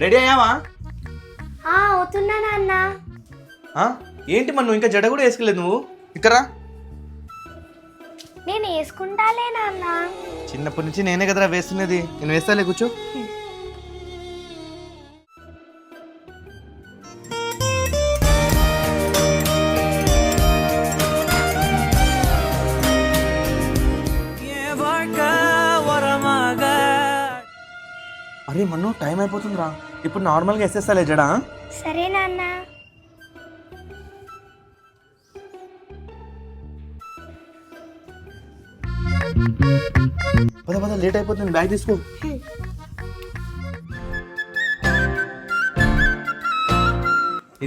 Ready అయ్యావా? అవుతున్నా నాన్న. ఏంటి మన్ను ఇంకా జడ కూడా వేసుకోలేదు నువ్వు? ఇక్కడ నేను వేసుకుంటాలే నాన్న. చిన్నప్పటి నుంచి నేనే కదరా వేస్తున్నది. నేను వేస్తాలే, కూర్చో. అరే మన్ను, టైం అయిపోతుందిరా. ఇప్పుడు నార్మల్గా వేసేస్తాలే జడా. సరే నాన్న. పద పద, లేట్ అయిపోతుంది. బ్యాగ్ తీసుకో.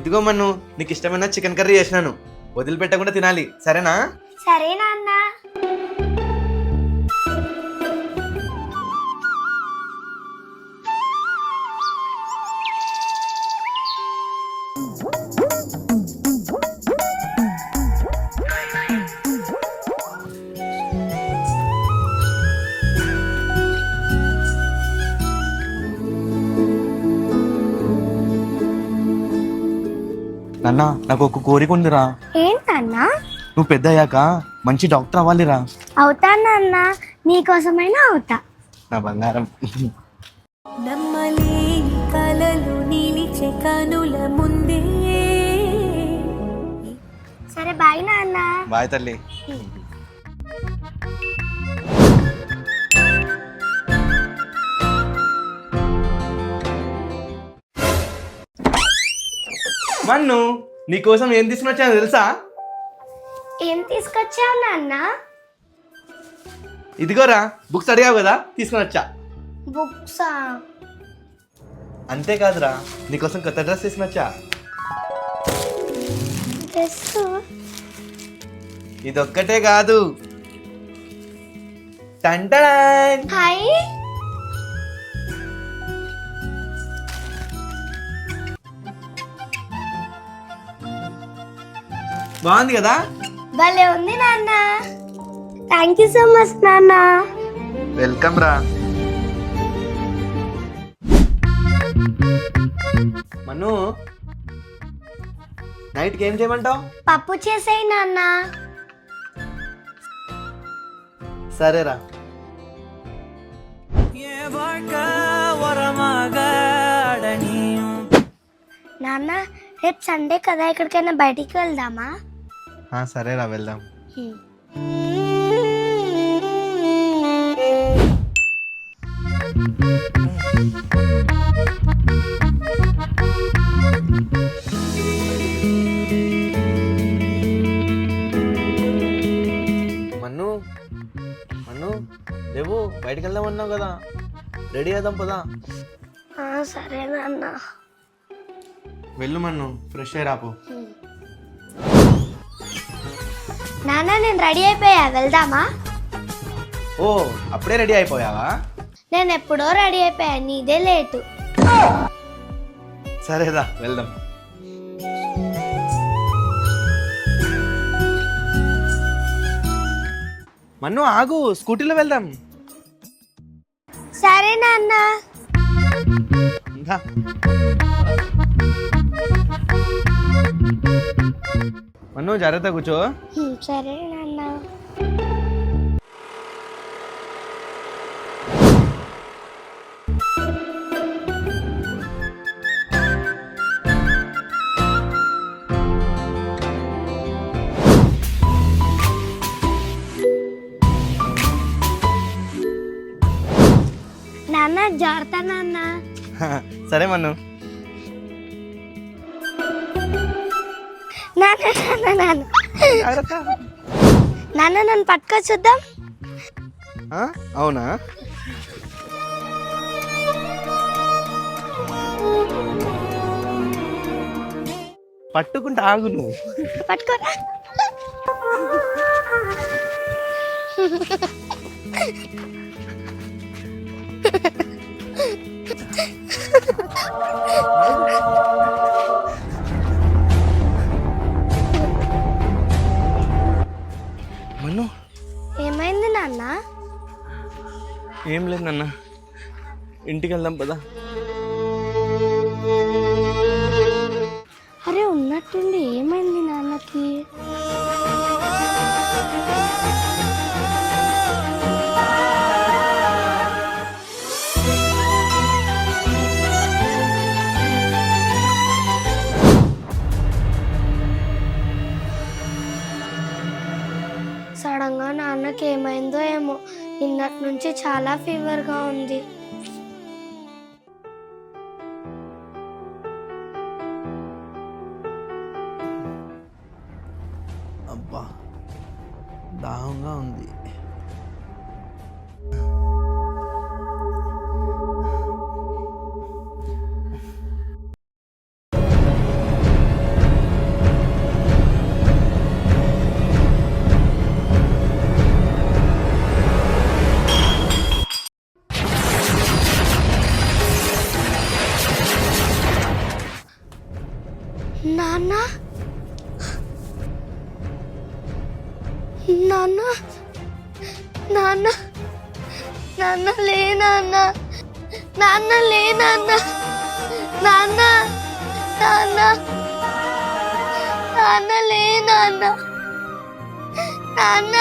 ఇదిగో మన్ను, నీకు ఇష్టమైన చికెన్ కర్రీ చేసినాను. వదిలిపెట్టకుండా తినాలి, సరేనా? సరే నాన్న. నాన్న, నాకు ఒక కోరిక ఉందిరా. ఏంటన్నా? నువ్వు పెద్ద అయ్యాక మంచి డాక్టర్ అవ్వాలిరా. అవుతానన్నా, నీకోసమైనా అవుతా. నా బంగారం. నమ్మలేని కలలు నిలిచే కనుల ముందే. సరే బాయ్ నాన్న. బాయ్ తల్లి. మన్ను, నీకోసం ఏం తీసుకొచ్చాను తెలుసా? ఏం తీసుకొచ్చావు నాన్న? ఇదిగోరా, బుక్స్ అడిగావు కదా, తీసుకొని వచ్చా. బుక్సా? అంతేకాదురా, నీకోసం కొత్త డ్రెస్ తీసుకొని వచ్చా. డ్రెస్? ఇదొక్కటే కాదు. టంటడాన్. హాయ్. బాగుంది కదా? భలే ఉంది నాన్న. థ్యాంక్ యూ సో మచ్ నాన్న. వెల్కమ్ రా. మను, నైట్కి ఏం చేయమంటావు? పప్పు చేసేయి నాన్న. సరేరా. నాన్న, రేపు సండే కదా, ఎక్కడికైనా బయటికి వెళ్దామా? సరేరా, వెళ్దాం. మన్ను మన్ను, లేవు, బయటికి వెళ్దాం అన్నావు కదా, రెడీ అవుదాం పదా. సరే నాన్న. వెళ్ళు మన్ను, ఫ్రెష్ అయ్యి రాపో. నాన్న, నేను రెడీ అయిపోయా, వెళ్దామా? ఓ, అప్పుడే రెడీ అయిపోయావా? నేను ఎప్పుడో రెడీ అయిపోయా, నీదే లేటు. సరేరా, వెళ్దాం. మన్ను ఆగు, స్కూటీలో వెళ్దాం. సరే నాన్న. ఇంకా మన్ను, జాగ్రత్త కూర్చో. సరే నాన్న. నాన్న, జాగ్రత్త నాన్న. సరే మన్ను. నాన్న నాన్న నాన్న జాగ్రత్త. నాన్న, నన్ను పట్టుకో చూద్దాం. అవునా? పట్టుకుంటా, ఆగు నువ్వు. పట్టుకోరా. మన్ను, ఏమైంది నాన్న? ఏం లేదు నాన్న, ఇంటికి వెళ్దాం పదా. నాన్నకి ఏమైందో ఏమో, నిన్నటి నుంచి చాలా ఫీవర్గా ఉంది. అబ్బా దాహంగా ఉంది. నాన్న నాన్న నాన్న నాన్న లే నాన్న, నాన్న లే నాన్న, నాన్న నాన్న నాన్న లే నాన్న, నాన్న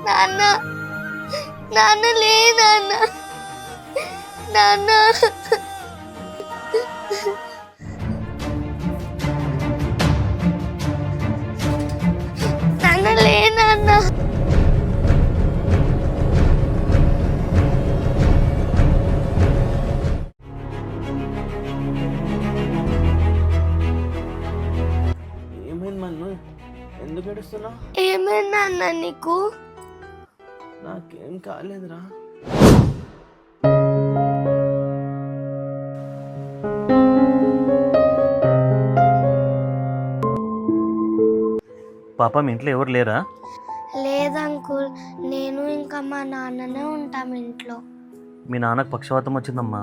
నాన్న నాన్న లే నాన్న, నాన్న నాన్న లే నాన్న. ఏమైంది మన్ను, ఎందుకు ఏడుస్తున్నావు? ఏమైంది నాన్న నీకు? నాకేం కాలేదురా. పాప మీ ఇంట్లో ఎవరు లేరా? లేదు అంకుల్, నేను ఇంకా మా నాన్ననే ఉంటాం ఇంట్లో. మీ నాన్నకు పక్షవాతం వచ్చిందమ్మా.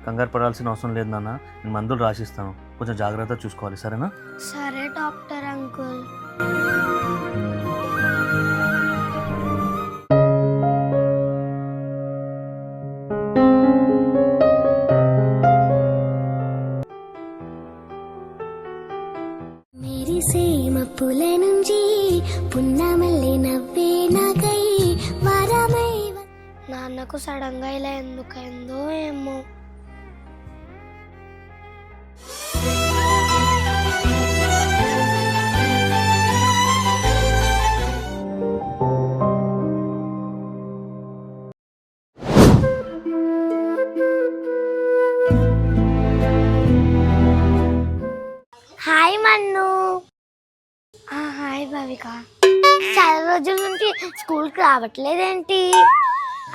కంగారు పడాల్సిన అవసరం లేదు నాన్న, నేను మందులు రాసిస్తాను, కొంచెం జాగ్రత్తగా చూసుకోవాలి, సరేనా? సరే డాక్టర్ అంకుల్. పుల నుంచి పున్నమల్లి నవ్వే నాకై వరమై. నాన్నకు సడన్ గా ఇలా ఎందుకైందో ఏమో. హాయ్ మన్ను. హాయ్ భవిక. చాలా రోజుల నుంచి స్కూల్కి రావట్లేదేంటి?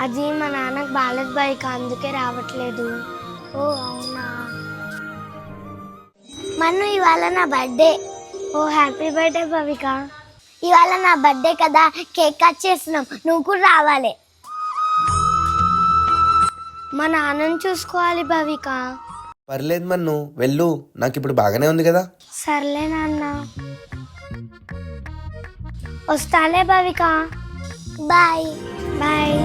అది మా నాన్నకు బాలేదు భవిక, అందుకే రావట్లేదు. ఓ అవునా. మన్ను ఇవాళ నా బర్త్డే. ఓ హ్యాపీ బర్త్డే భవిక. ఇవాళ నా బర్త్డే కదా, కేక్ కట్ చేస్తున్నాం, నువ్వు కూడా రావాలి. మా నాన్నని చూసుకోవాలి భవిక. పర్లేదు మన్ను, వెళ్ళు, నాకు ఇప్పుడు బాగానే ఉంది కదా. సర్లే నాన్న, వస్తాలే Bhavika. Bye bye.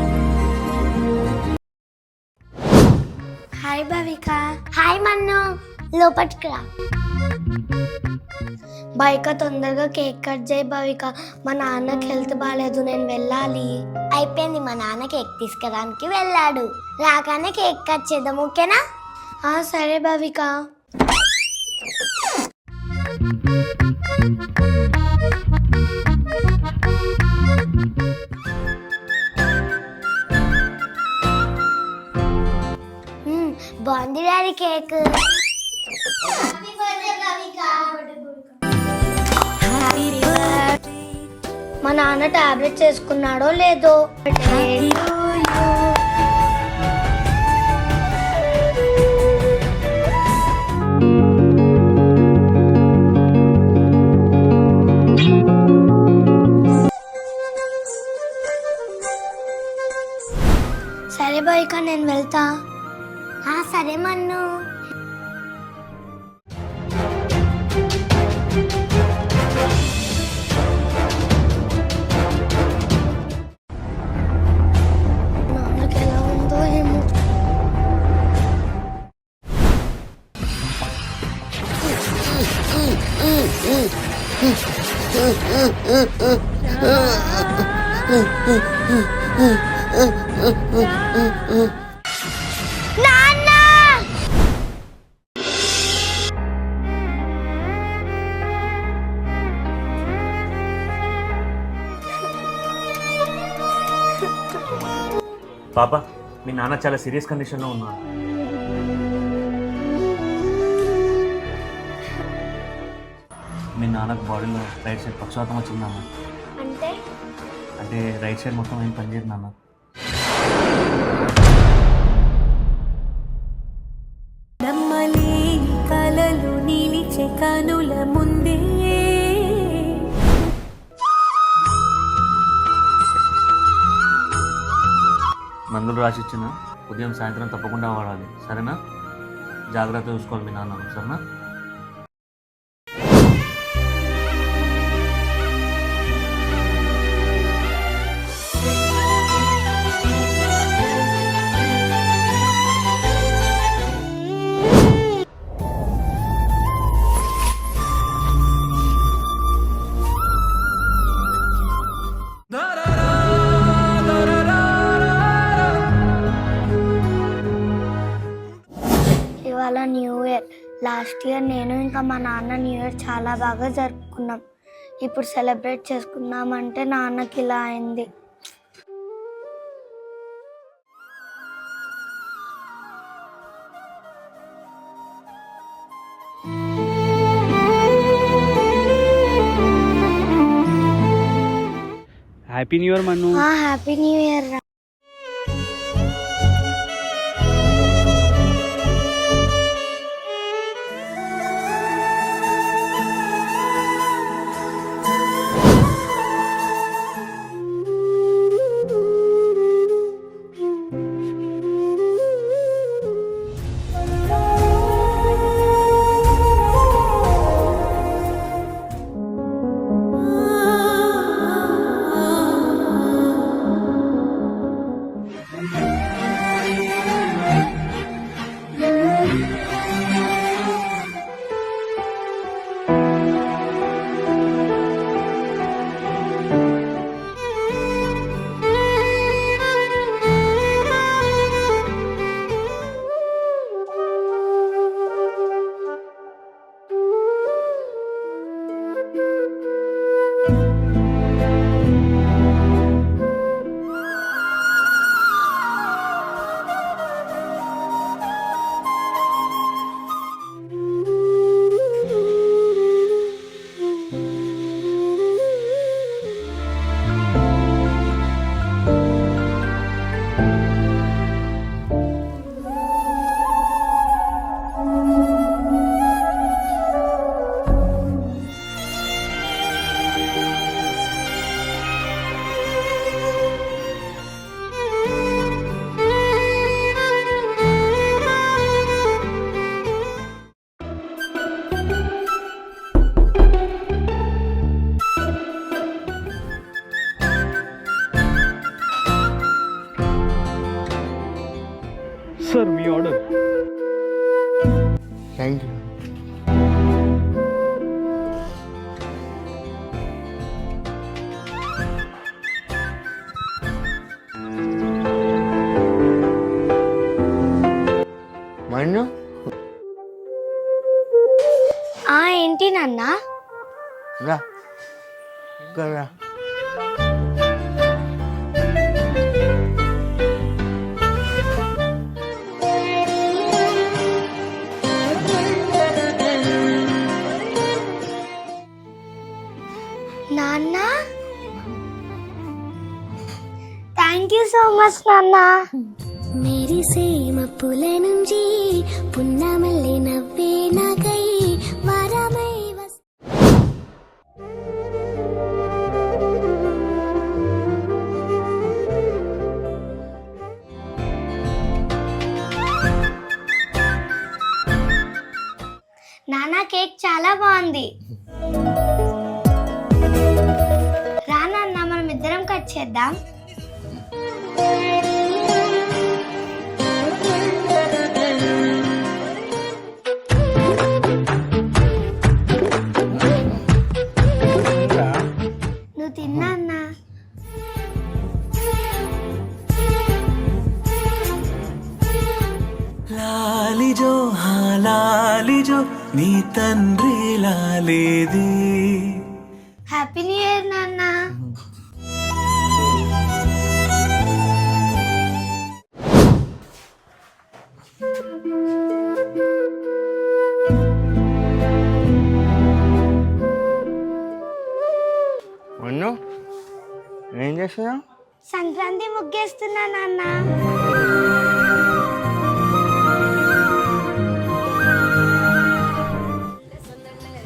Hi Bhavika. Hi Mannu, లోపలికి రా. భవిక తొందరగా కేక్ కట్ చేయి భవిక, మా నాన్నకి హెల్త్ బాగాలేదు, నేను వెళ్ళాలి. అయిపోయింది, మా నాన్న కేక్ తీసుకురానికి వెళ్ళాడు, రాగానే కేక్ కట్ చేద్దాం, ఓకేనా? సరే భవిక. బాగుంది డాడీ కేక్. మా నాన్న టాబ్లెట్ చేసుకున్నాడో లేదో. సరే భవిక, నేను వెళ్తా. సరే మన్ను. నాన్నకి ఎలా ఉందో ఏమో. నాన్న! పాప, మీ నాన్న చాలా సీరియస్ కండిషన్లో ఉన్నారు. మీ నాన్నకు బాడీలో రైట్ సైడ్ పక్షవాతం వచ్చింది నాన్న. అంటే రైట్ సైడ్ మొత్తం ఏం పనిచేయదు నాన్న. నమ్మలేని కలలు నిలిచే కనుల ముందే మందులు రాసిచ్చిన ఉదయం సాయంత్రం తప్పకుండా వాడాలి, సరేనా? జాగ్రత్త చూసుకోవాలి మీ నాన్న, సరేనా? ఇవాళ న్యూ ఇయర్. లాస్ట్ ఇయర్ నేను ఇంకా మా నాన్న న్యూ ఇయర్ చాలా బాగా జరుపుకున్నాం. ఇప్పుడు సెలబ్రేట్ చేసుకుందామంటే నాన్నకి ఇలా అయింది. హ్యాపీ న్యూ ఇయర్ మన్ను. హ్యాపీ న్యూ ఇయర్ రా. Sir me order. Thank you. మన్ను ఏంటి నాన్న? రా ఇక్కడ రా. నాన్న, థ్యాంక్ యూ సో మచ్ నాన్న. మెరిసే మప్పుల నుంచి పున్నమల్లె నవ్వే నాకై వరమై నాన్న, కేక్ చాలా బాగుంది. రా నాన్న, మనం ఇద్దరం కట్ చేద్దాం. నువ్వు తిన్నా అన్నా. లాలిజో లాలిజో నీ తండ్రి లాలేది. హ్యాపీ న్యూ ఇయర్ నాన్న. చేస్తున్నావు? సంక్రాంతి ముగ్గేస్తున్నా నాన్న.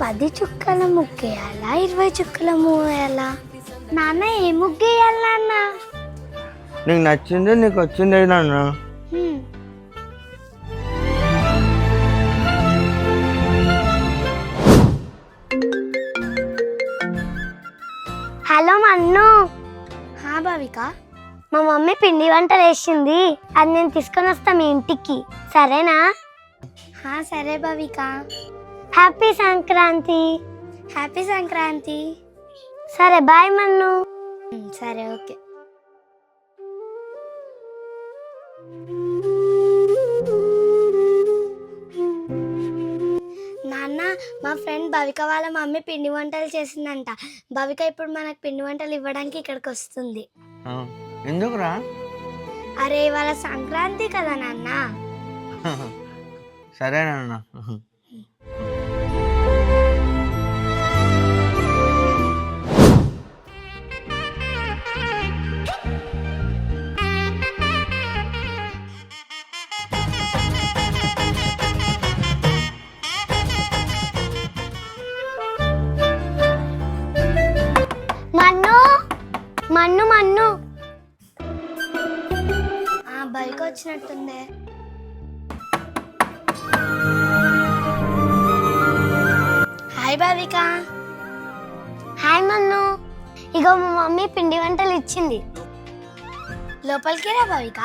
పది చుక్కల ముగ్గేయాలా 20 చుక్కల ముగ్గేయాలా? నాన్న ఏ ముగ్గేయాలి నాన్న? నీకు నచ్చింది నీకు వచ్చింది నాన్న. హలో మన్ను. భావిక, మా మమ్మీ పిండి వంటలు వేసింది, అది నేను తీసుకొని వస్తా మీ ఇంటికి, సరేనా? సరే భావిక. హ్యాపీ సంక్రాంతి. హ్యాపీ సంక్రాంతి. సరే బాయ్ మన్ను. సరే ఓకే. నాన్న, మా ఫ్రెండ్ భవిక వాళ్ళ మమ్మీ పిండి వంటలు చేసిందంట. భవిక ఇప్పుడు మనకు పిండి వంటలు ఇవ్వడానికి ఇక్కడికి వస్తుంది. ఎందుకురా? అరే ఇవాళ సంక్రాంతి కదా నాన్న. సరే నాన్న. మన్ను మన్ను మన్ను బైక్ వచ్చినట్టుందే. హాయ్ భావిక. హాయ్ మన్ను. ఇగో మా మమ్మీ పిండి వంటలు ఇచ్చింది, లోపలికి రా భావిక.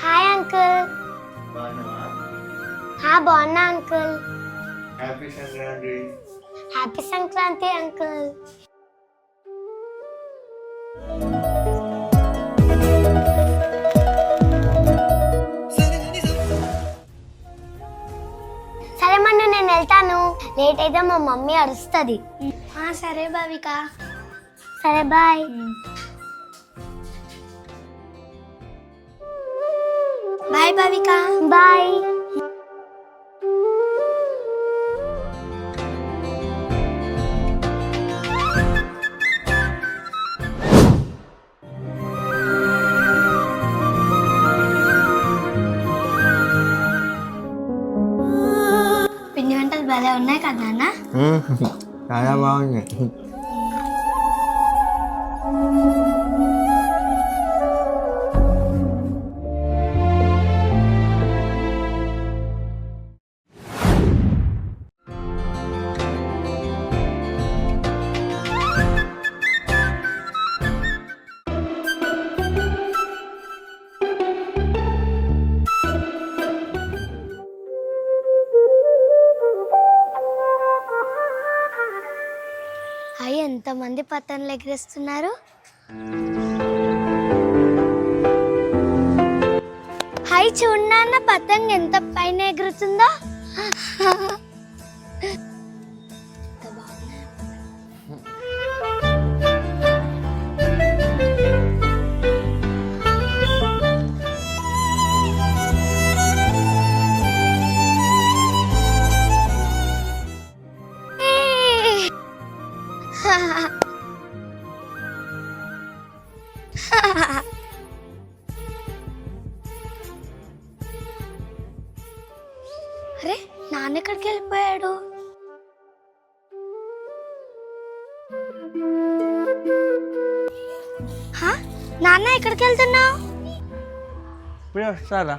Hi uncle. బాగున్నా uncle. Happy Sankranti. Happy Sankranti uncle. సరే మన్ను, నేను వెళ్తాను, లేట్ అయితే మా మమ్మీ అరుస్తుంది. సరే భావిక. సరే బాయ్. బాయ్ భావిక. బాయ్. పిండి వంటలు భలే ఉన్నాయి కదా నాన్న? చాలా బాగుంది. ఎంతమంది పతంగులు ఎగిరేస్తున్నారు. హాయ్ చూడన్నా, పతంగ ఎంత పైన ఎగురుతుందో. అరే నాన్న ఎక్కడికి వెళ్ళిపోయాడు? నాన్న ఎక్కడికి వెళ్తున్నావు? ఇప్పుడే వస్తారా?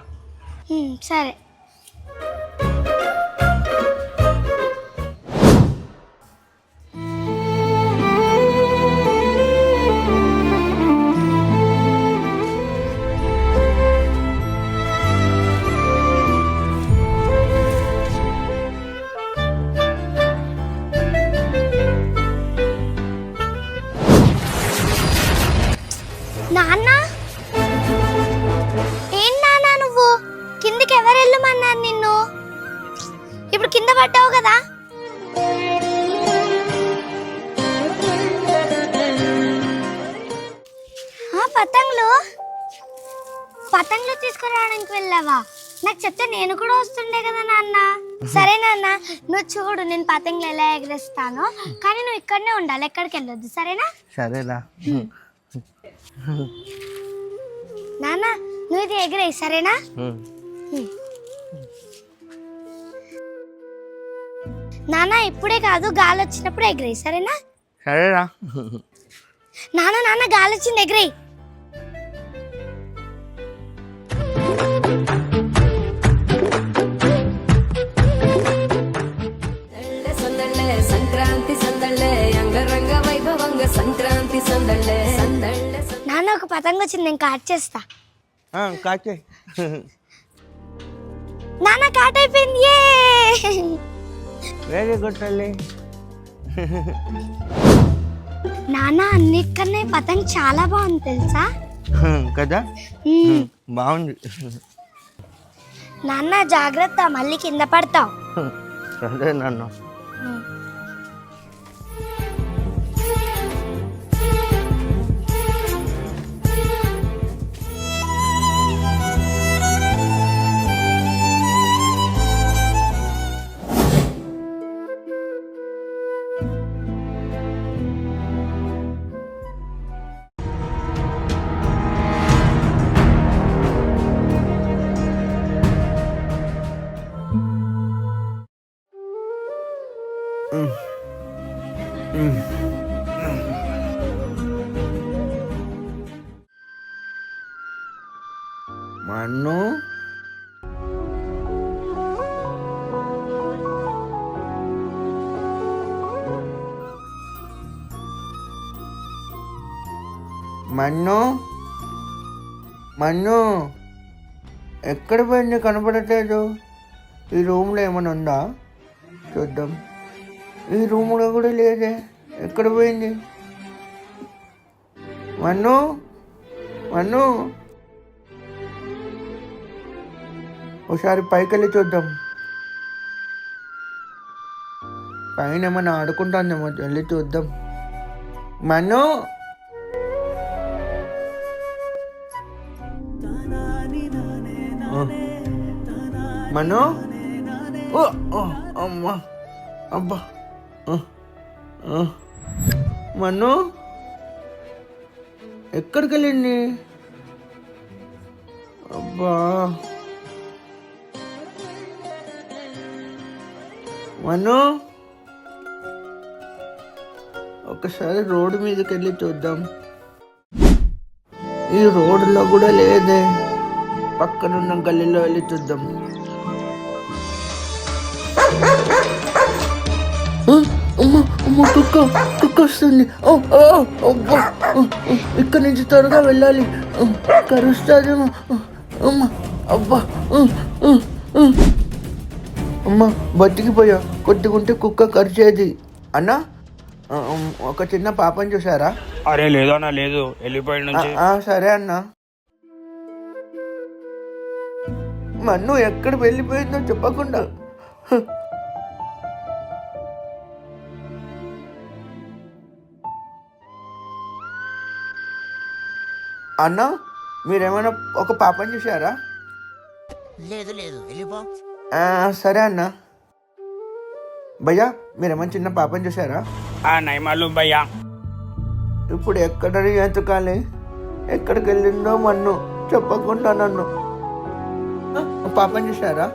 సరే. నాన్న, ఏం నాన్న నువ్వు? కిందికి ఎవరు వెళ్ళమన్నారు? పతంగికి వెళ్ళావా? నాకు చెప్తే నేను కూడా వస్తుండే కదా నాన్న. సరే నాన్న, నువ్వు చూడు నేను పతంగులు ఎలా ఎగరేస్తానో, కానీ నువ్వు ఇక్కడనే ఉండాలి, ఎక్కడికి వెళ్ళొద్దు, సరేనా? సరేనా? నాన్న నువ్వు ఇది ఎగరేయి, సరేనా? నాన్న ఇప్పుడే కాదు, గాలి వచ్చినప్పుడు ఎగరేయి, సరేనా? సరేనా? నాన్న నాన్న గాలి వచ్చింది, ఎగరేయి. సంక్రాంతి సందళ్ళే అంగరంగ వైభవంగ సంక్రాంతి సందళ్ళే సందళ్ళే. నాన్న ఒక పతంగ వచ్చింది, నేను కాట్ చేస్తా. కాచే. నాన్న కాట్ అయిపోయింది. వెరీ గుడ్ తల్లి. నాన్న అన్నిటికన్నా ఈ పతంగ చాలా బాగుంది తెలుసా? కదా, బాగుంది. నాన్న జాగ్రత్త, మళ్ళీ కింద పడతావు. సరే నాన్న. మన్ను, మన్ను, మన్ను ఎక్కడ పోయింది? కనపడట్లేదు. ఈ రూమ్లో ఏమైనా ఉందా? చూద్దాం. ఈ రూమ్లో కూడా లేదే, ఎక్కడ పోయింది? మన్ను, మన్ను ఒకసారి పైకి వెళ్ళి చూద్దాం. పైన ఏమన్నా ఆడుకుంటాందేమో, వెళ్ళి చూద్దాం. మన్ను, మన్ను, ఓ అమ్మా, అబ్బా, మన్ను ఎక్కడికి వెళ్ళింది? అబ్బా, మన్ను ఒకసారి రోడ్డు మీదకి వెళ్ళి చూద్దాం. ఈ రోడ్లో కూడా లేదే, పక్కనున్న గల్లీలో వెళ్ళి చూద్దాం. కుక్క కుక్క వస్తుంది. ఇక్కడి నుంచి త్వరగా వెళ్ళాలి, కరుస్తాదేమో. అబ్బా, అమ్మా బతికిపోయా. కొద్దిగుంటే కుక్క కరిచేది. అన్నా, ఒక చిన్న పాపని చూసారా? అరే లేదన్నా, లేదు, వెళ్ళిపోయిన నుంచి. సరే అన్నా. మన్ను ఎక్కడ వెళ్ళిపోయిందో చెప్పకుండా. అన్నా, మీరేమైనా ఒక పాపని చూసారా? లేదు లేదు, వెళ్ళిపో. సరే అన్నా. భయ్యా, మీరేమైనా చిన్న పాపని చూసారా? నైమాలు భయ్యా. ఇప్పుడు ఎక్కడ ఎతకాలి? ఎక్కడికి వెళ్ళిందో మన్ను చెప్పకుండా నన్ను. పాపని చూసారా?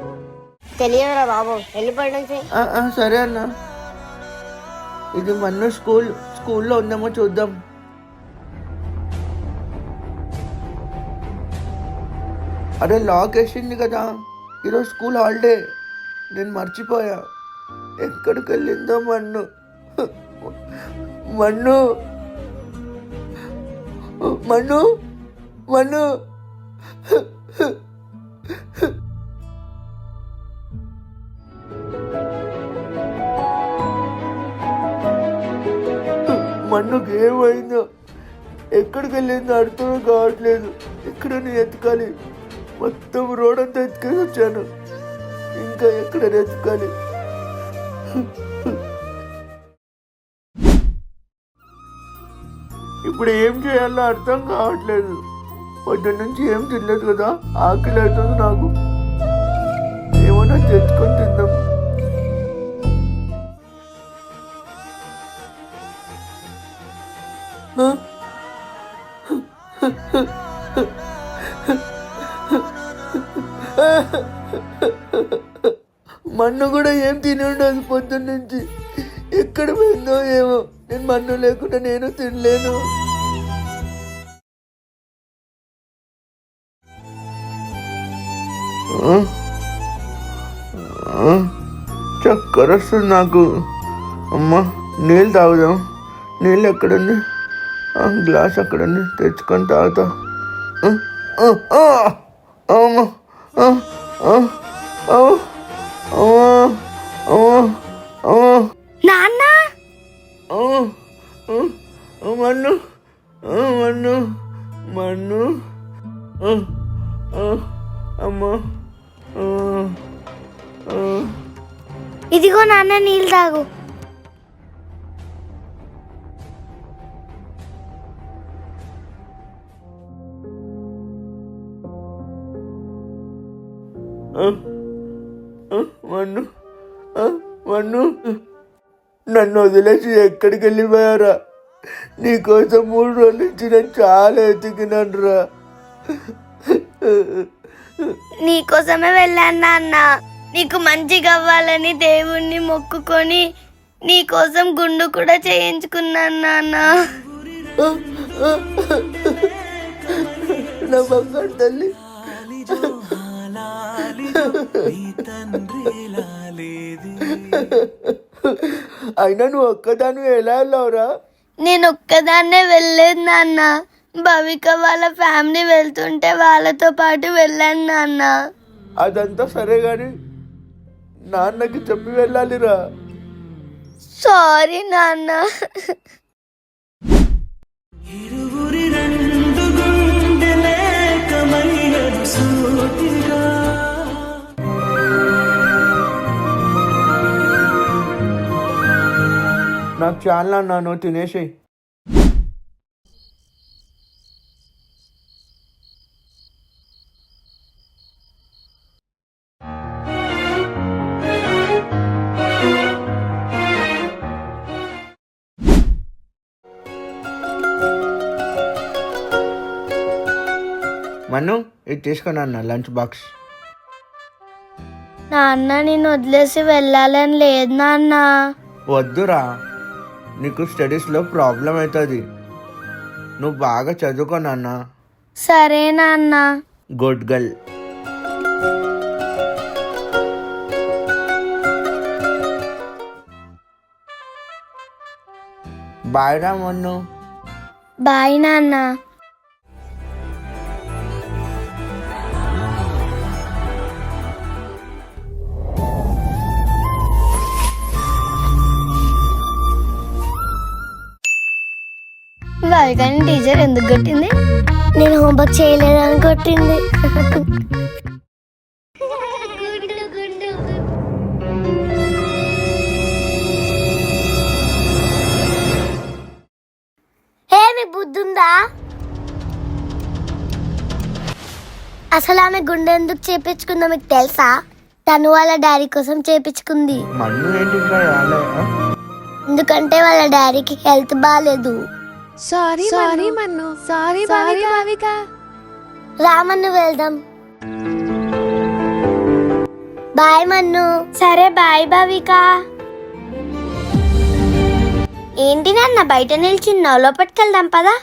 తెలియదురా బాబు, వెళ్ళిపోయి నుంచి. సరే అన్నా. ఇది మన్ను స్కూల్లో ఉందేమో చూద్దాం. అరే లాక్ వేసింది కదా, ఈరోజు స్కూల్ హాలిడే, నేను మర్చిపోయా. ఎక్కడికి వెళ్ళిందో మన్ను. మన్ను, మన్ను, మన్ను. మన్నుకి ఏమైందో, ఎక్కడికి వెళ్ళిందో అర్థం కావట్లేదు. ఎక్కడ ఎతకాలి? మొత్తం రోడ్ అంతా ఎత్తుకొని వచ్చాను, ఇంకా ఎక్కడ ఎతకాలి? ఇప్పుడు ఏం చేయాలో అర్థం కావట్లేదు. పొద్దున్న నుంచి ఏం తినలేదు కదా, ఆకలి అవుతుంది నాకు. ఏమన్నా తెచ్చుకొని తిందాం. మన్ను కూడా ఏం తిని ఉండదు పొద్దున్న నుంచి. ఎక్కడ పోయిందో ఏమో. నేను మన్ను లేకుండా నేను తినలేను. చక్కర వస్తుంది నాకు. అమ్మ, నీళ్ళు తాగుదాం. నీళ్ళు ఎక్కడండి? గ్లాస్ అక్కడండి, తెచ్చుకొని తాగుతా. నాన్న మన్ను మన్ను మన్ను అమ్మా, ఇదిగో నాన్న, నీళ్ళు తాగు. మన్ను మన్ను, నన్ను వదిలేసి ఎక్కడికి వెళ్ళిపోయారా? నీకోసం 3 రోజుల నుంచి నేను చాలా ఎతికినాను రా. నీకోసమే వెళ్ళాను నాన్న. నీకు మంచిగా అవ్వాలని దేవుణ్ణి మొక్కుకొని నీకోసం గుండు కూడా చేయించుకున్నాను నాన్న. నా బంగారు తల్లి. అయినా నువ్వు ఒక్కదాన్ని ఎలా వెళ్ళావురా? నేను ఒక్కదాన్నే వెళ్ళలేదు నాన్న. భవిక వాళ్ళ ఫ్యామిలీ వెళ్తుంటే వాళ్ళతో పాటు వెళ్ళాను నాన్న. అదంతా సరే గాని నాన్నకి చెప్పి వెళ్ళాలిరా. సారీ నాన్న. నాకు చాలా అన్నాను, తినేసి. మన్ను, ఇది తీసుకున్నా అన్న లంచ్ బాక్స్. నాన్న, నేను వదిలేసి వెళ్ళాలని లేదు నాన్న. వద్దురా, నీకు స్టడీస్లో ప్రాబ్లం అవుతుంది. నువ్వు బాగా చదువుకో నాన్న. సరే నాన్న. Good girl. బాయ్ రా మన్ను. బాయ్ నాన్న. కానీ టీచర్ ఎందుకు కొట్టింది? నేను హోంవర్క్ చేయలేదని కొట్టింది. మీ బుద్ధుందా? అసలు ఆమె గుండె ఎందుకు చేపించుకుందో మీకు తెలుసా? తను వాళ్ళ డాడీ కోసం చేపించుకుంది. ఎందుకంటే వాళ్ళ డాడీకి హెల్త్ బాగాలేదు. సారీ మన్ను. సారీ భావిక. రామన్ను వెళ్దాం. బాయ్ మన్ను. సరే బాయ్ భావిక. ఏంటి నాన్న బయట నిల్చున్నావు? లోపలికి వెళ్దాం పదా.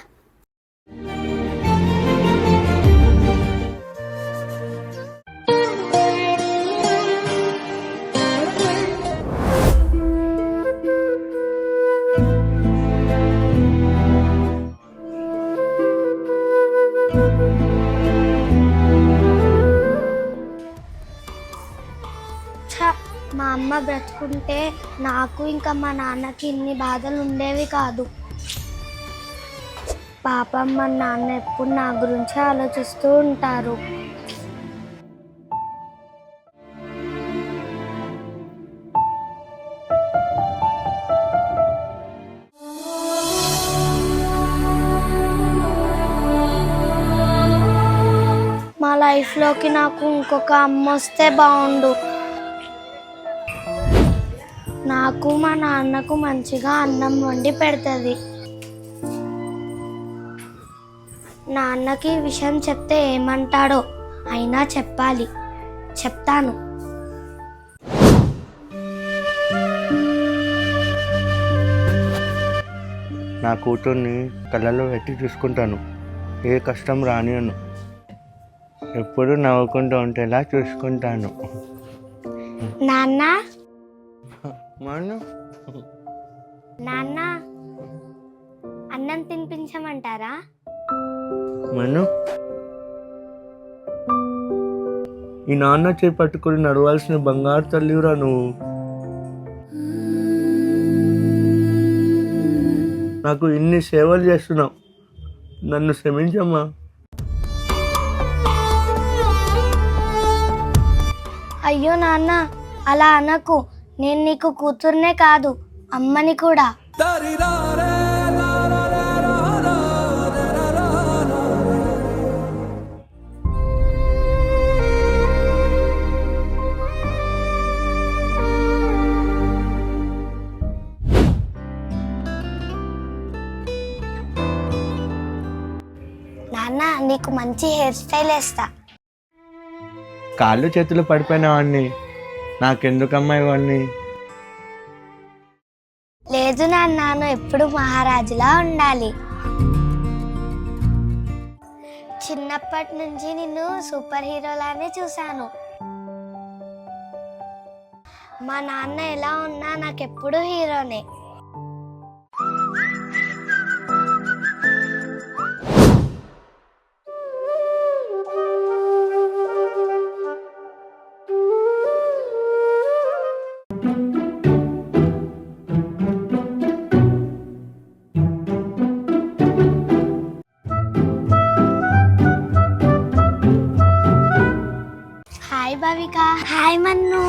మా అమ్మ బ్రతుకుంటే నాకు ఇంకా మా నాన్నకి ఇన్ని బాధలు ఉండేవి కాదు. పాపం మా నాన్న ఎప్పుడు నా గురించి ఆలోచిస్తూ ఉంటారు. లైఫ్లోకి నాకు ఇంకొక అమ్మ వస్తే బాగుండు. నాకు మా నాన్నకు మంచిగా అన్నం వండి పెడుతుంది. నాన్నకి ఈ విషయం చెప్తే ఏమంటాడో, అయినా చెప్పాలి. చెప్తాను. నా కూతుర్ని కళ్ళలో పెట్టి చూసుకుంటాను. ఏ కష్టం రానియను. ఎప్పుడు నవ్వుకుంటూ ఉంటేలా చూసుకుంటాను. నాన్న మను నాన్న అన్నం తినిపించమంటారా? మను ఈ నాన్న చేయి పట్టుకుని నడవాల్సిన బంగారు తల్లిరా నువ్వు. నాకు ఇన్ని సేవలు చేస్తున్నావు, నన్ను క్షమించమ్మా. అయ్యో నాన్న, అలా అనకు. నేను నీకు కూతుర్నే కాదు, అమ్మని కూడా. నాన్న, నీకు మంచి హెయిర్ స్టైల్ వేస్తా. కాళ్ళు చేతులు పడిపోయిన వాడిని నాకెందుకమ్మా ఇవన్నీ? లేదు నాన్న, నువ్వు ఎప్పుడు మహారాజులా ఉండాలి. చిన్నప్పటి నుంచి నిన్ను సూపర్ హీరోలానే చూశాను. మా నాన్న ఎలా ఉన్నా నాకెప్పుడు హీరోనే. హాయ్ భవిక. హాయ్ మన్ను.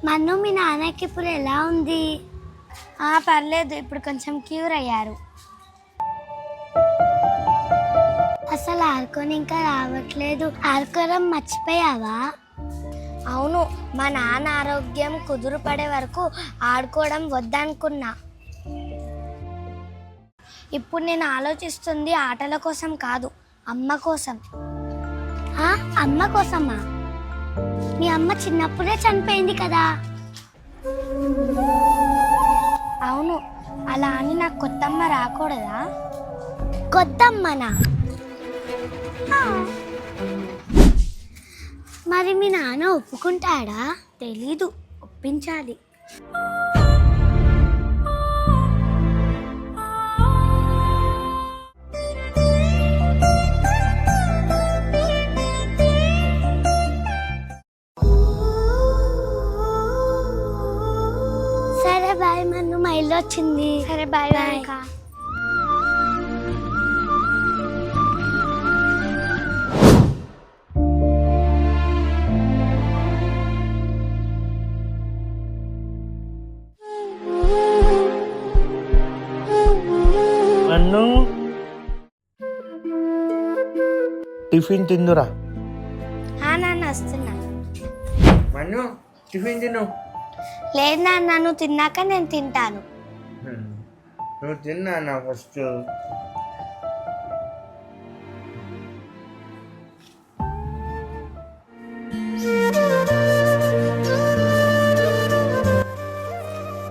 మన్ను, మీ నాన్నకి ఇప్పుడు ఎలా ఉంది? పర్లేదు, ఇప్పుడు కొంచెం క్యూర్ అయ్యారు. అసలు ఆడుకొని ఇంకా రావట్లేదు. ఆడుకోవడం మర్చిపోయావా? అవును, మా నాన్న ఆరోగ్యం కుదురుపడే వరకు ఆడుకోవడం వద్దనుకున్నా. ఇప్పుడు నేను ఆలోచిస్తుంది ఆటల కోసం కాదు, అమ్మ కోసం. అమ్మ కోసమా? మీ అమ్మ చిన్నప్పుడే చనిపోయింది కదా. అవును, అలా అని నాకు కొత్తమ్మ రాకూడదా? కొత్తమ్మనా? మరి మీ నాన్న ఒప్పుకుంటాడా? తెలీదు, ఒప్పించాలి. సరే బాయ్ మన్ను, మా ఇల్లు వచ్చింది. సరే బాయ్ బాయ్. మన్ను, టిఫిన్ తిందురా. నాన్న వస్తున్నా. మన్ను, టిఫిన్ తిను. లేదు నాన్న, నువ్వు తిన్నాక నేను తింటాను. నువ్వు తిన్నా నా ఫస్ట్.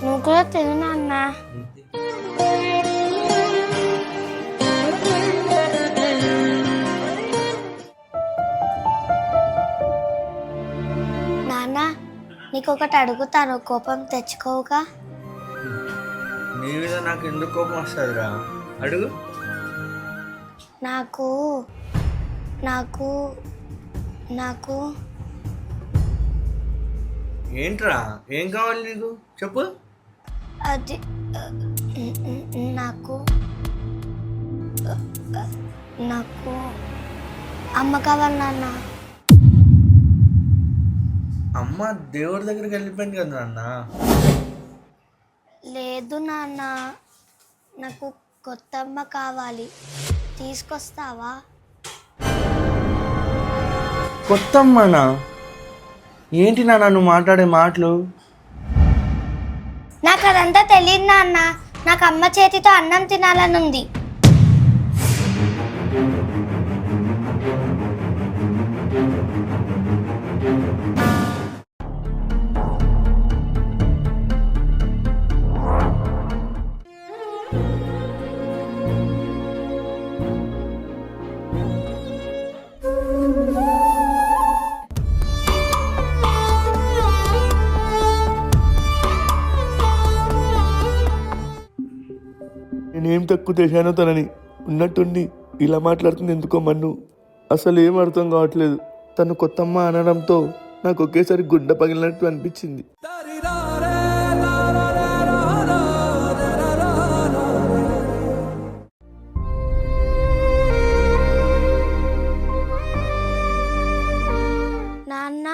నువ్వు కూడా తిను నాన్న. నాన్న, నీకొకటి అడుగుతాను, కోపం తెచ్చుకోవుగా. నీ మీద నాకు ఎందుకు కోపం వస్తుందిరా? అడుగు. నాకు నాకు నాకు ఏంట్రా, ఏం కావాలి నీకు? చెప్పు. అది నాకు నాకు అమ్మ కావాలి నాన్న. అమ్మ దేవుడి దగ్గరికి వెళ్ళిపోయింది కదా నాన్న. లేదు నాన్న, నాకు కొత్త అమ్మ కావాలి. తీసుకొస్తావా? కొత్తమ్మనా? ఏంటి నాన్న నువ్వు మాట్లాడే మాటలు? నాకు అదంతా తెలియదు నాన్న. నాకు అమ్మ చేతితో అన్నం తినాలని ఉంది. నేనేం తక్కువ చేశానో తనని. ఉన్నట్టుండి ఇలా మాట్లాడుతుంది ఎందుకో మన్ను. అసలు ఏం అర్థం కావట్లేదు. తను కొత్తమ్మ అనడంతో నాకు ఒకేసారి గుండె పగిలినట్టు అనిపించింది. నాన్న,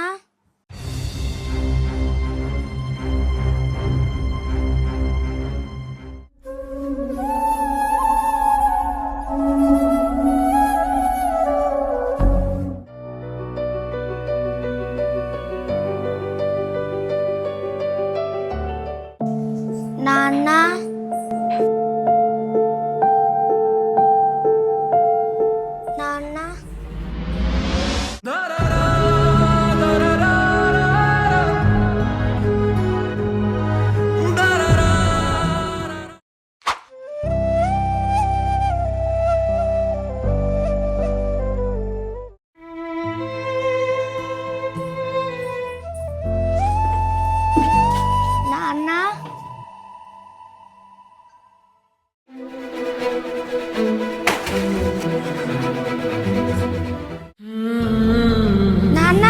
నాన్న, నాన్న. నాన్న, నాన్న.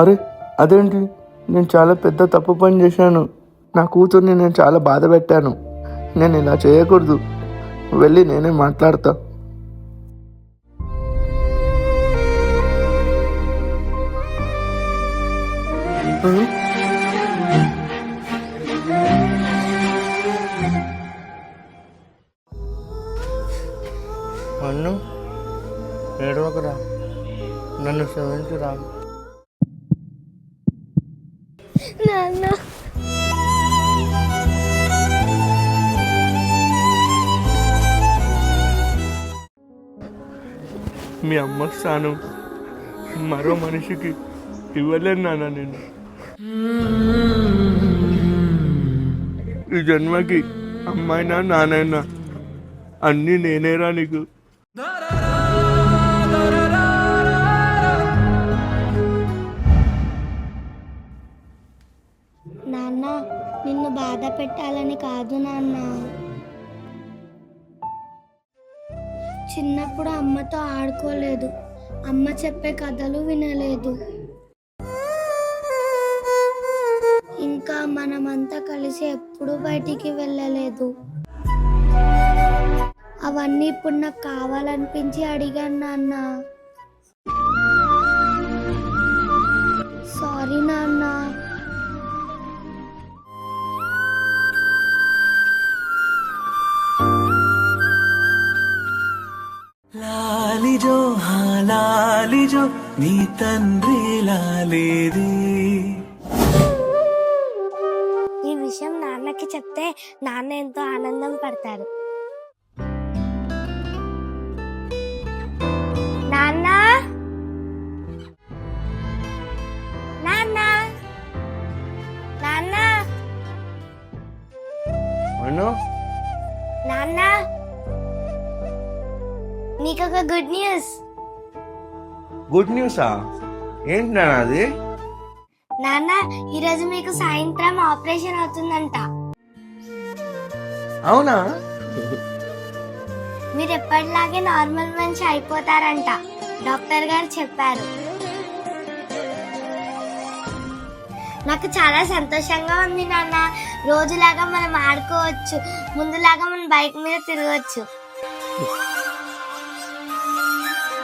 అరే అదేంటి, నేను చాలా పెద్ద తప్పు పని చేశాను. నా కూతుర్ని నేను చాలా బాధ పెట్టాను. నేను ఇలా చేయకూడదు. వెళ్ళి నేనే మాట్లాడతా. మన్ను, ఏడవకురా, నన్ను క్షమించురా. నాన్న, మీ అమ్మ స్థానం మరో మనిషికి ఇవ్వలేను నాన్న. నేను ఈ జన్మకి అమ్మాయినా నానైనా అన్నీ నేనేరా నీకు. నాన్న, నిన్ను బాధ పెట్టాలని కాదు నాన్న. చిన్నప్పుడు అమ్మతో ఆడుకోలేదు, అమ్మ చెప్పే కథలు వినలేదు, ఇంకా మనమంతా కలిసి ఎప్పుడూ బయటికి వెళ్ళలేదు. అవన్నీ ఇప్పుడు నాకు కావాలనిపించి అడిగాను నాన్న. సారీ నాన్న. లాలిజో లాలిజో నీ తండ్రి లాలేది. ఈ విషయం నాన్నకి చెప్తే నాన్న ఎంతో ఆనందం పడతారు. నాన్న, నాన్న, నాన్న, మన్ను, నాన్న, నీకొక గుడ్ న్యూస్. గుడ్ న్యూసా? ఏంటి నాన్న అది? నాన్న, ఈరోజు మీకు సాయంత్రం ఆపరేషన్ అవుతుందంట. అవునా? మీరు ఎప్పటిలాగే నార్మల్ మనిషి అయిపోతారంట, డాక్టర్ గారు చెప్పారు. నాకు చాలా సంతోషంగా ఉంది నాన్న. రోజులాగా మనం ఆడుకోవచ్చు, ముందులాగా మనం బైక్ మీద తిరగచ్చు.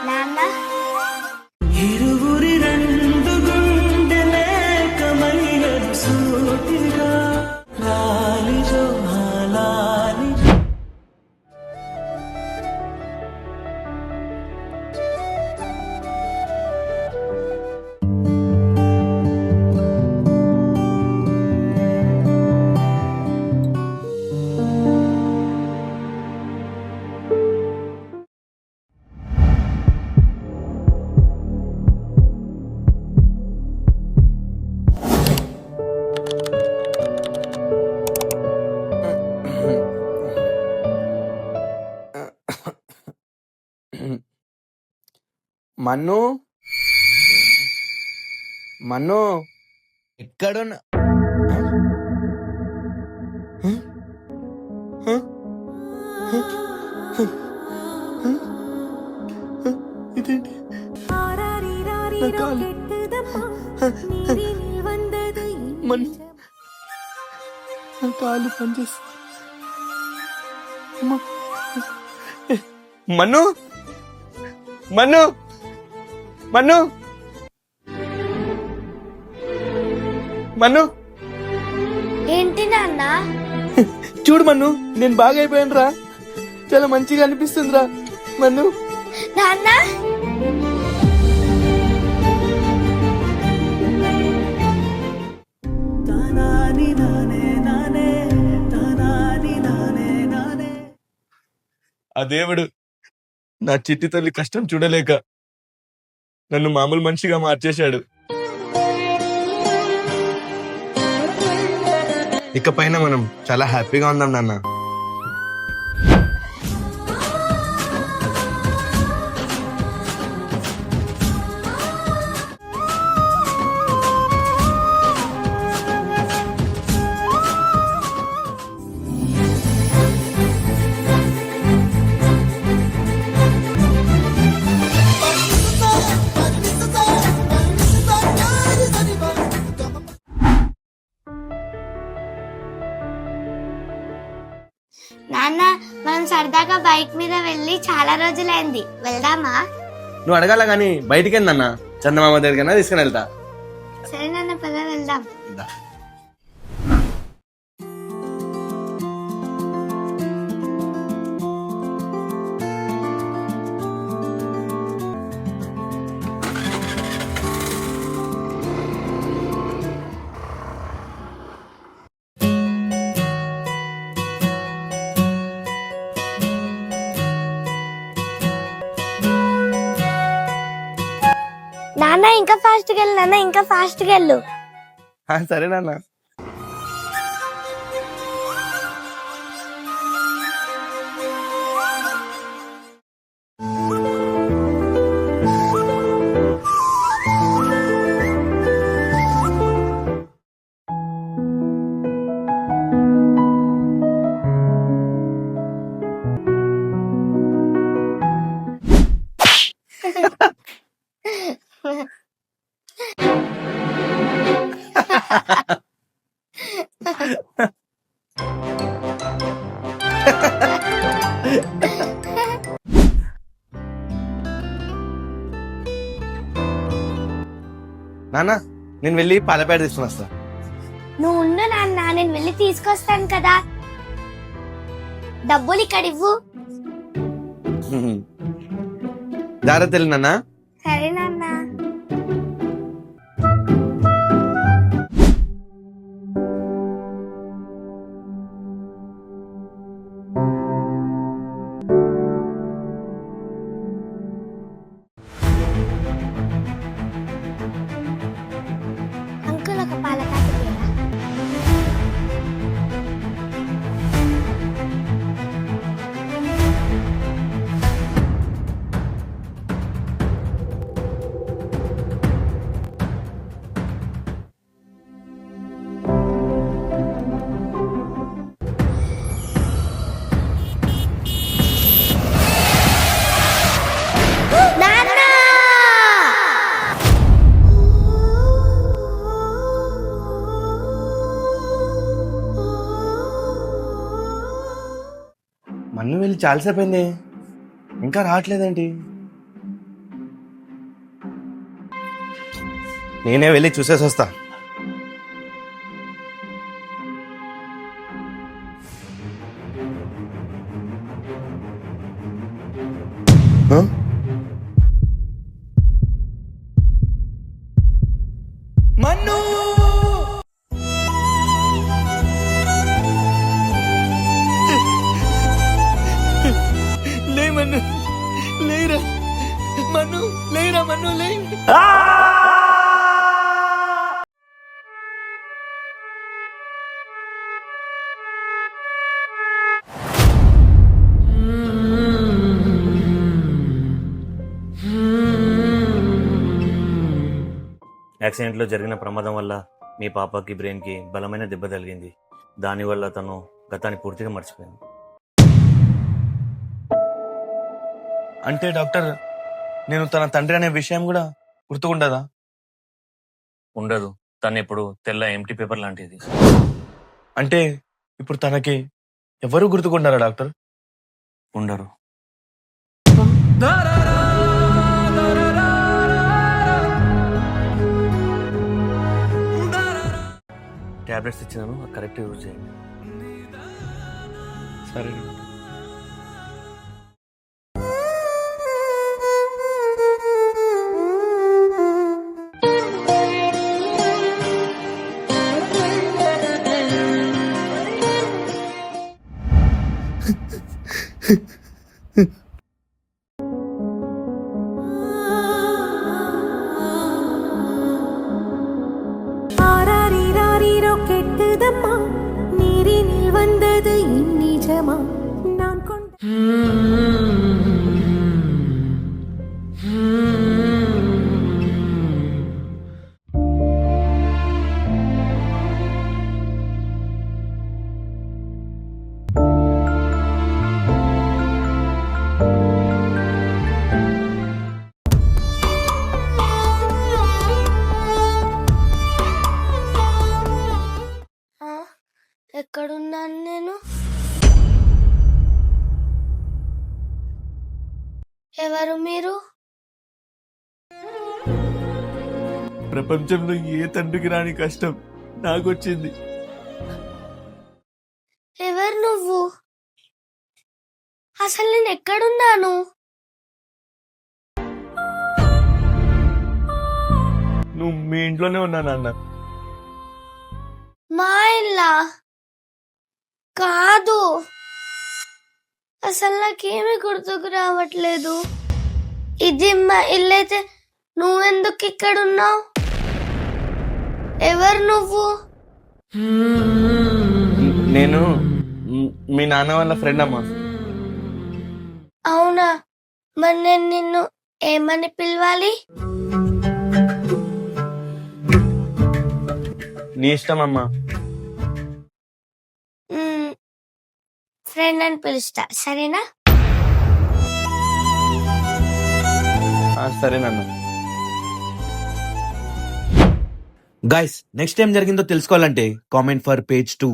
నాన్న ఇరువురి రెండు గుండెలేకమైనది సూటిగా లాలిజో లాలిజో. మన్ను మన్ను ఎక్కడున్నా ఇదేంటి ஆராரிராரிரோ கால். கெட்டுதம்மா, நீரினில் வந்தது మన్ను నా కాళ్ళు పనిచేస్తా. అమ్మా. మన్ను మన్ను మన్ను మన్ను ఏంటి నాన్న? చూడు మన్ను, నేను బాగా అయిపోయాను రా. చాలా మంచిగా అనిపిస్తుందిరా మన్ను. నాన్న తానాని నానే నానే తానాని నానే నానే. ఆ దేవుడు నా చిట్టి తల్లి కష్టం చూడలేక నన్ను మామూలు మనిషిగా మార్చేశాడు. ఇకపైన మనం చాలా హ్యాపీగా ఉందాం నాన్న. నాన్న మనం సరదాగా బైక్ మీద వెళ్ళి చాలా రోజులైంది, వెళ్దామా? నువ్వు అడగాల కానీ బయటికి వెళ్ళినా చందమామ దగ్గర తీసుకుని వెళ్తా. సరే నాన్న, పద వెళ్దాం. నాన్న ఇంకా ఫాస్ట్ గా వెళ్ళు, నాన్న ఇంకా ఫాస్ట్ గా వెళ్ళు. సరే నాన్న. నాన్న నేను వెళ్ళి పాలపేట తీసుకుని వస్తా. నువ్వు ఉండు నాన్న, నేను వెళ్ళి తీసుకొస్తాను కదా. డబ్బులు ఇక్కడ ఇవ్వు. జాగ్రత్త వెళ్ళి నాన్న. సరే నాన్న. అంకుల్ ఒక పాల ప్యాకెట్ ఇవ్వరా? మన్ను వెళ్ళి చాలాసేపు అయింది, ఇంకా రావట్లేదేంటి? నేనే వెళ్ళి చూసేసి వస్తా. హ? మన్ను లే మన్ను, లేరా మన్ను, లేరా మన్ను, లే. యాక్సిడెంట్లో జరిగిన ప్రమాదం వల్ల మీ పాపకి బ్రెయిన్కి బలమైన దెబ్బ తగిలింది. దానివల్ల తను గతాన్ని పూర్తిగా మర్చిపోయింది. అంటే డాక్టర్, నేను తన తండ్రి అనే విషయం కూడా గుర్తుకుండదా? ఉండదు. తను ఇప్పుడు తెల్ల ఎంటీ పేపర్ లాంటిది. అంటే ఇప్పుడు తనకి ఎవరు గుర్తుకుంటారా డాక్టర్? ఉండరు. టాబ్లెట్స్ ఇచ్చినాను, కరెక్ట్ యూజ్ చేయండి. సరే. ஆராரிராரிரோ கெட்டுதம்மா, நீரினில் வந்தது இந்நிஜமா, நான் கொண்ட ఆ, ఎక్కడున్నాను నేను? ఎవరు మీరు? ప్రపంచంలో ఏ తండ్రికి రాని కష్టం నాకొచ్చింది. ఎవరు నువ్వు? అసలు నేను ఎక్కడున్నాను? నువ్వు మీ ఇంట్లోనే ఉన్నా నాన్న. మా ఇల్లా? కాదు, అసలు నాకేమీ గుర్తుకు రావట్లేదు. ఇది మా ఇల్లు అయితే నువ్వెందుకు ఇక్కడ ఉన్నావు? ఎవరు నువ్వు? నేను మీ నాన్న వాళ్ళ ఫ్రెండ్ అమ్మా. అవునా? మరి నేను నిన్ను ఏమని పిలవాలి? నీ ఇష్టం అమ్మా. ఫ్రెండ్ అని పిలుస్తా, సరేనా? సరే నాన్న. గైస్, నెక్స్ట్ టైం జరిగిందో తెలుసుకోవాలంటే కామెంట్ ఫర్ పేజ్ 2.